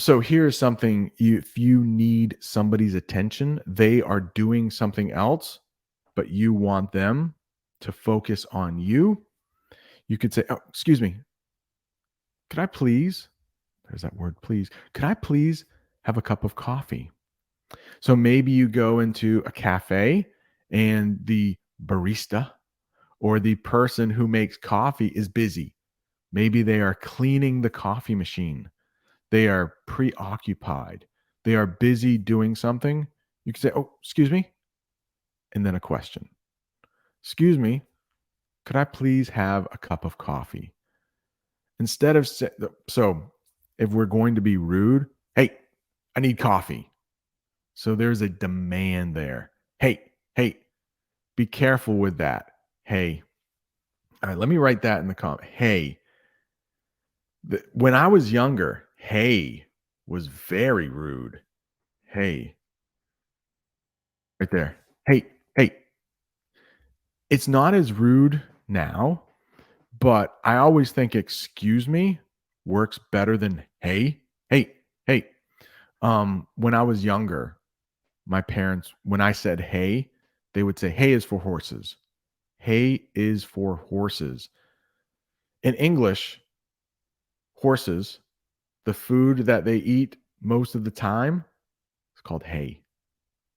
So here's something if you need somebody's attention, they are doing something else, but you want them to focus on you. You could say, "Oh, excuse me. Could I please?" There's that word, please. "Could I please have a cup of coffee?" So maybe you go into a cafe and the barista or the person who makes coffee is busy. Maybe they are cleaning the coffee machine. They are preoccupied. They are busy doing something. You can say, "Oh, excuse me," and then a question. "Excuse me, could I please have a cup of coffee?" Instead of so if we're going to be rude, "Hey, I need coffee." So there's a demand there. Hey, be careful with that. Hey. All right, let me write that in the comment. Hey. When I was younger, hey was very rude. Hey, right there. Hey. It's not as rude now, but I always think excuse me works better than hey. When I was younger, my parents, when I said hey, they would say, "Hay is for horses." Hay is for horses. In English, horses, the food that they eat most of the time is called hay.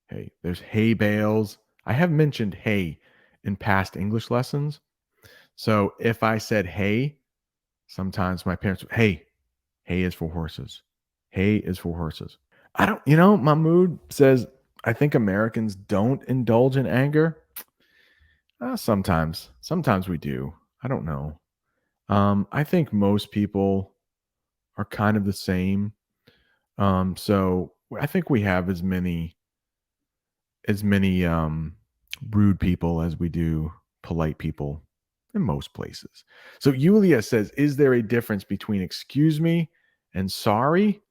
Hay. There's hay bales. I have mentioned hay in past English lessons. So if I said hay, sometimes my parents would, hay is for horses. Hay is for horses. I don't, my mood says I think Americans don't indulge in anger. Sometimes we do. I don't know. I think most people are kind of the same. So I think we have as many rude people as we do polite people in most places. So Yulia says, "Is there a difference between excuse me and sorry?"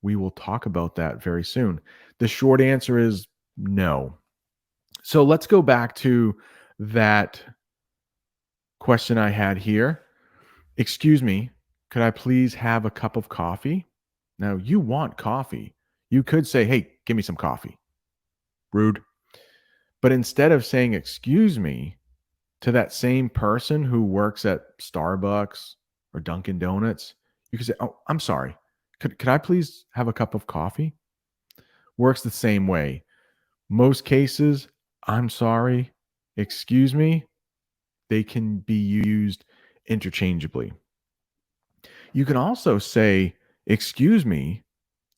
We will talk about that very soon. The short answer is no. So let's go back to that question I had here. "Excuse me, could I please have a cup of coffee?" Now, you want coffee. You could say, "Hey, give me some coffee." Rude. But instead of saying, "Excuse me," to that same person who works at Starbucks or Dunkin' Donuts, you could say, "Oh, I'm sorry. Could I please have a cup of coffee?" Works the same way. Most cases, "I'm sorry," "Excuse me," they can be used interchangeably. You can also say, "Excuse me,"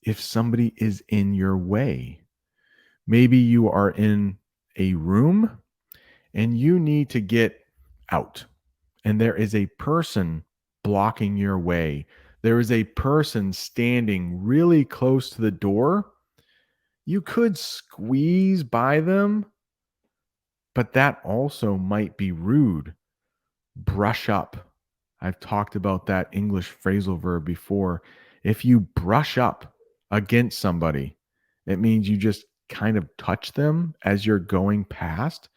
if somebody is in your way. Maybe you are in a room and you need to get out, and there is a person blocking your way. There is a person standing really close to the door. You could squeeze by them, but that also might be rude. Brush up. I've talked about that English phrasal verb before. If you brush up against somebody, it means you just kind of touch them as you're going past.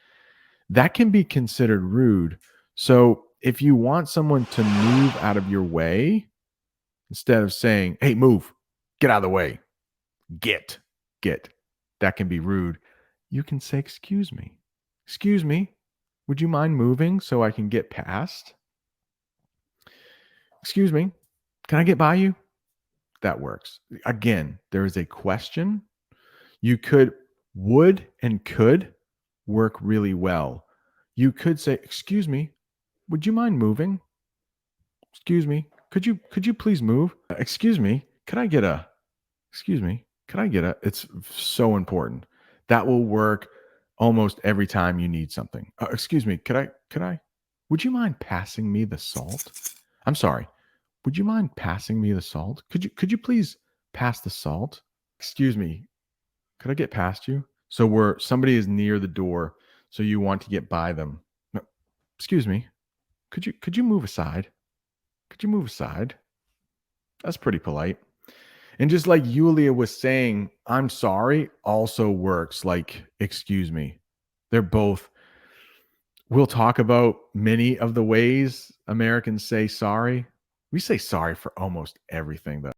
That can be considered rude. So if you want someone to move out of your way, instead of saying, "Hey, move, get out of the way, get, get," that can be rude. You can say, "Excuse me. Excuse me. Would you mind moving so I can get past? Excuse me. Can I get by you?" That works. Again, there is a question. You could, would, and could work really well. You could say, "Excuse me, would you mind moving? Excuse me, could you please move? Excuse me, could I get a excuse me, could I get a" it's so important. That will work almost every time you need something. Excuse me, could I would you mind passing me the salt? I'm sorry. Would you mind passing me the salt? Could you please pass the salt? Excuse me, could I get past you? So where somebody is near the door, so you want to get by them. No, excuse me, could you move aside? Could you move aside? That's pretty polite. And just like Yulia was saying, "I'm sorry" also works like "excuse me." They're both, we'll talk about many of the ways Americans say sorry. We say sorry for almost everything, though.